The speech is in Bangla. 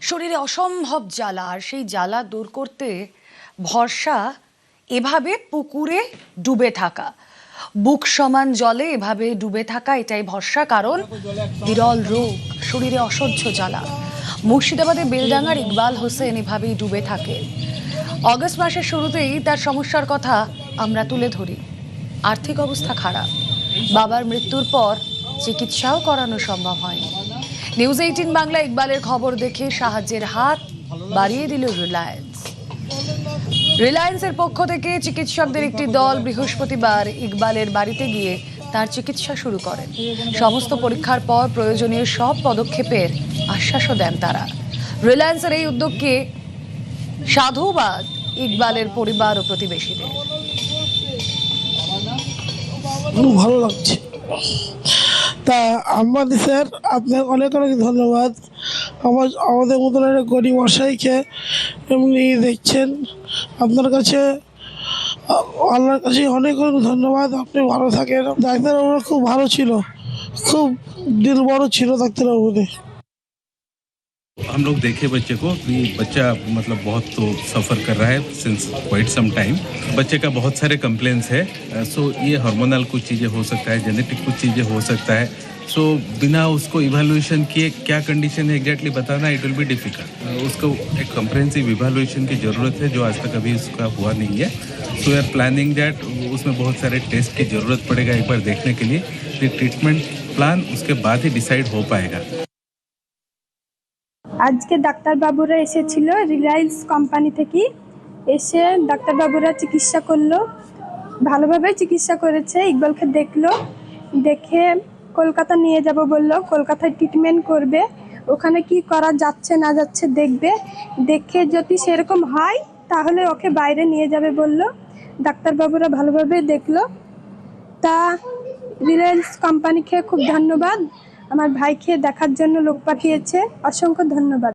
শরীরে অসম্ভব জ্বালা, আর সেই জ্বালা দূর করতে ভরসা এভাবে পুকুরে ডুবে থাকা, বুক সমান জলে এভাবে ডুবে থাকা, এটাই ভরসা। কারণ বিরল রোগ, শরীরে অসহ্য জ্বালা। মুর্শিদাবাদে বেলডাঙ্গার ইকবাল হোসেন এভাবেই ডুবে থাকে। অগস্ট মাসের শুরুতেই তার সমস্যার কথা আমরা তুলে ধরি। আর্থিক অবস্থা খারাপ, বাবার মৃত্যুর পর চিকিৎসাও করানো সম্ভব হয়নি। নিউজ 18 বাংলা ইকবালের খবর দেখে সাহায্যের হাত বাড়িয়ে দিল রিলায়েন্সের পক্ষ থেকে চিকিৎসকদের একটি দল বৃহস্পতিবার ইকবালের বাড়িতে গিয়ে তার চিকিৎসা শুরু করেন। সমস্ত পরীক্ষার পর প্রয়োজনীয় সব পদক্ষেপের আশ্বাসও দেন তারা। রিলায়েন্সের এই উদ্যোগকে সাধুবাদ ইকবালের পরিবার ও প্রতিবেশীদের। ভালো লাগছে। তা আমাদের স্যার আপনার অনেক অনেক ধন্যবাদ। আমাদের মতন একটা গরিব মশাইকে এমনি দেখছেন। আপনার কাছে আল্লাহর কাছে অনেক অনেক ধন্যবাদ। আপনি ভালো থাকেন। ডাক্তারবাবুরা খুব ভালো ছিল, খুব দিল বড় ছিল ডাক্তারবাবুদের। हम लोग देखे बच्चे को कि बच्चा मतलब बहुत तो सफ़र कर रहा है सिंस क्वाइट सम टाइम। बच्चे का बहुत सारे कंप्लेंट्स है। सो ये हार्मोनल कुछ चीज़ें हो सकता है, जेनेटिक कुछ चीज़ें हो सकता है। सो बिना उसको इवैल्यूएशन किए क्या कंडीशन है एग्जैक्टली बताना इट विल बी डिफिकल्ट। उसको एक कम्प्रहेंसिव इवैल्यूएशन की ज़रूरत है जो आज तक अभी उसका हुआ नहीं है। So we are planning that उसमें बहुत सारे टेस्ट की ज़रूरत पड़ेगा एक बार देखने के लिए। फिर ट्रीटमेंट प्लान उसके बाद ही डिसाइड हो पाएगा। আজকে ডাক্তারবাবুরা এসেছিল রিলায়েন্স কোম্পানি থেকে। এসে ডাক্তারবাবুরা চিকিৎসা করলো, ভালোভাবে চিকিৎসা করেছে। ইকবালকে দেখলো, দেখে কলকাতা নিয়ে যাব বলল। কলকাতায় ট্রিটমেন্ট করবে, ওখানে কি করা যাচ্ছে না যাচ্ছে দেখবে, দেখে যদি সেরকম হয় তাহলে ওকে বাইরে নিয়ে যাবে বলল। ডাক্তারবাবুরা ভালোভাবে দেখলো। তা রিলায়েন্স কোম্পানিকে খুব ধন্যবাদ। আমার ভাইকে দেখার জন্য লোক পাঠিয়েছে, অসংখ্য ধন্যবাদ।